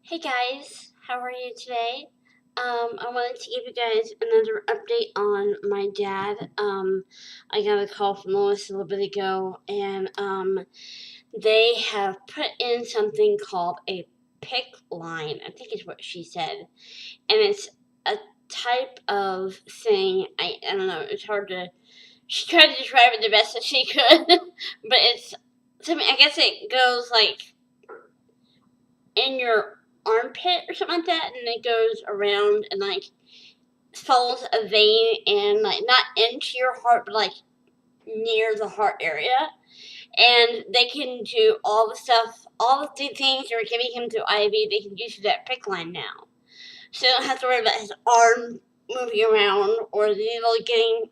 Hey guys, how are you today? I wanted to give you guys another update on my dad. I got a call from Lois a little bit ago, and they have put in something called a pick line, I think is what she said. And it's a type of thing, I don't know, it's hard to, she tried to describe it the best that she could, but it's something, I guess it goes like in your armpit or something like that, and it goes around and like follows a vein and like not into your heart, but like near the heart area. And they can do all the stuff, all the things they were giving him through IV. They can do through that pick line now. So you don't have to worry about his arm moving around or the needle getting,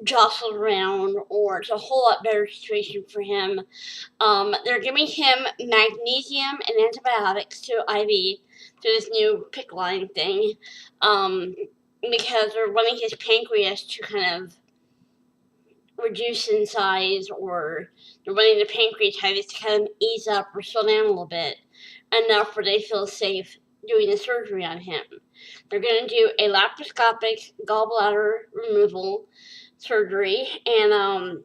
jostled around, or it's a whole lot better situation for him. They're giving him magnesium and antibiotics to IV through this new pick line thing, because they're wanting his pancreas to kind of reduce in size, or they're wanting the pancreatitis to kind of ease up or slow down a little bit enough where they feel safe doing the surgery on him. They're going to do a laparoscopic gallbladder removal surgery, and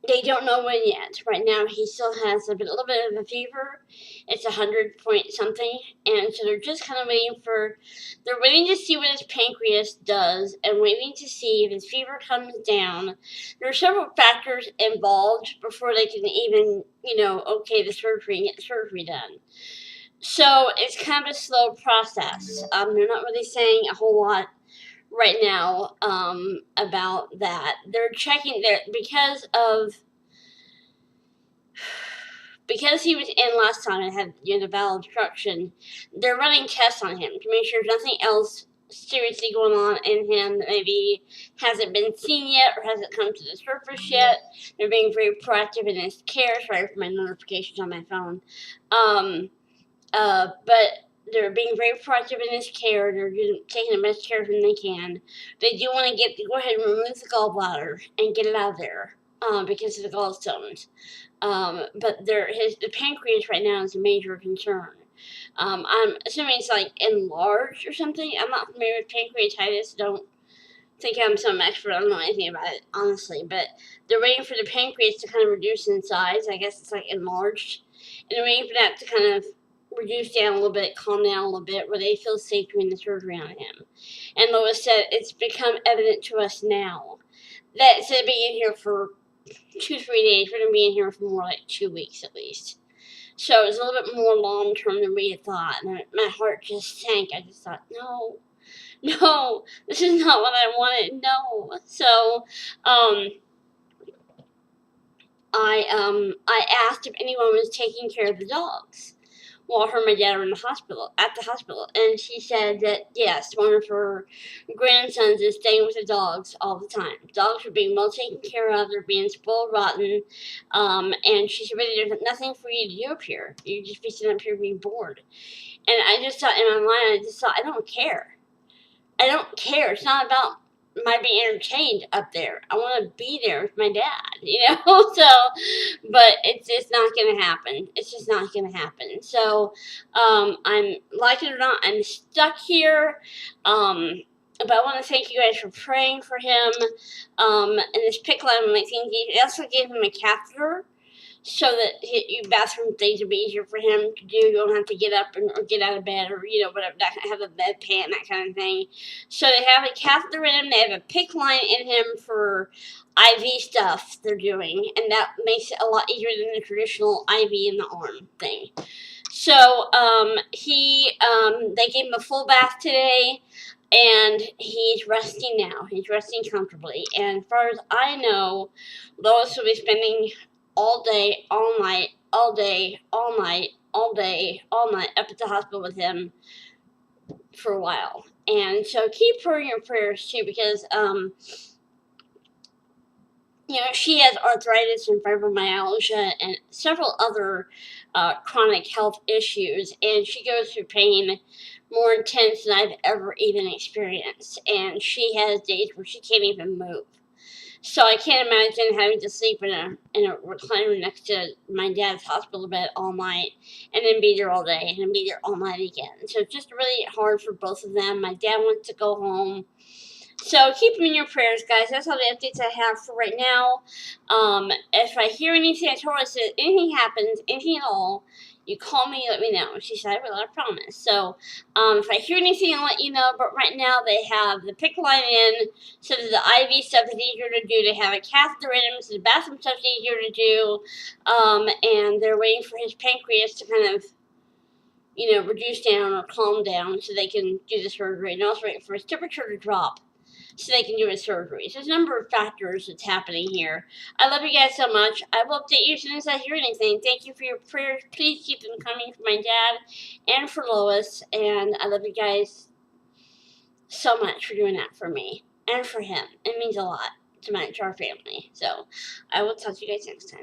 they don't know when yet. Right now, he still has a little bit of a fever. It's 100 point something, and so they're just kind of they're waiting to see what his pancreas does, and waiting to see if his fever comes down. There are several factors involved before they can even, okay the surgery and get the surgery done. So it's kind of a slow process. They're not really saying a whole lot right now about that. They're checking there because he was in last time and had the bowel obstruction. They're running tests on him to make sure there's nothing else seriously going on in him that maybe hasn't been seen yet or hasn't come to the surface yet. They're being very proactive in his care. Sorry for my notifications on my phone. But they're being very proactive in his care. They're taking the best care of him they can. They do want to go ahead and remove the gallbladder and get it out of there because of the gallstones. But the pancreas right now is a major concern. I'm assuming it's like enlarged or something. I'm not familiar with pancreatitis. Don't think I'm some expert. I don't know anything about it, honestly. But they're waiting for the pancreas to kind of reduce in size. I guess it's like enlarged. And they're waiting for that to kind of reduce down a little bit, calm down a little bit, where they feel safe doing the surgery on him. And Lois said it's become evident to us now that instead of being in here for 2-3 days, we're going to be in here for more like 2 weeks at least. So it's a little bit more long term than we had thought. And my heart just sank. I just thought, no, this is not what I wanted. No. So, I asked if anyone was taking care of the dogs while her and my dad were at the hospital, and she said that yes, one of her grandsons is staying with the dogs all the time. Dogs are being well taken care of. They're being spoiled rotten, and she said, "Really, there's nothing for you to do up here. You just be sitting up here being bored." And I just thought in my mind, I don't care. I don't care. It's not about my being entertained up there. I want to be there with my dad, So, but it's just not going to happen. It's just not going to happen. So, I'm, like it or not, I'm stuck here. But I want to thank you guys for praying for him. And this pick line, they also gave him a catheter so that your bathroom things would be easier for him to do. You don't have to get up or get out of bed or whatever. That have a bedpan, that kind of thing. So they have a catheter in him. They have a pick line in him for IV stuff they're doing, and that makes it a lot easier than the traditional IV in the arm thing. So they gave him a full bath today. And he's resting now. He's resting comfortably. And as far as I know, Lois will be spending all day, all night, all day, all night, all day, all night up at the hospital with him for a while. And so keep her in your prayers too, because she has arthritis and fibromyalgia and several other chronic health issues, and she goes through pain more intense than I've ever even experienced. And she has days where she can't even move. So I can't imagine having to sleep in a recliner next to my dad's hospital bed all night, and then be there all day, and then be there all night again. So it's just really hard for both of them. My dad wants to go home. So keep them in your prayers, guys. That's all the updates I have for right now. If I hear anything, I told her, I said, anything happens, anything at all, you call me, let me know. She said, I will, I promise. So if I hear anything, I'll let you know. But right now, they have the PICC line in, so that the IV stuff is easier to do. They have a catheter in him, so the bathroom stuff is easier to do. And they're waiting for his pancreas to kind of, reduce down or calm down so they can do the surgery. And also waiting for his temperature to drop so they can do his surgery. So there's a number of factors that's happening here. I love you guys so much. I will update you as soon as I hear anything. Thank you for your prayers. Please keep them coming for my dad and for Lois. And I love you guys so much for doing that for me and for him. It means a lot to our family. So I will talk to you guys next time.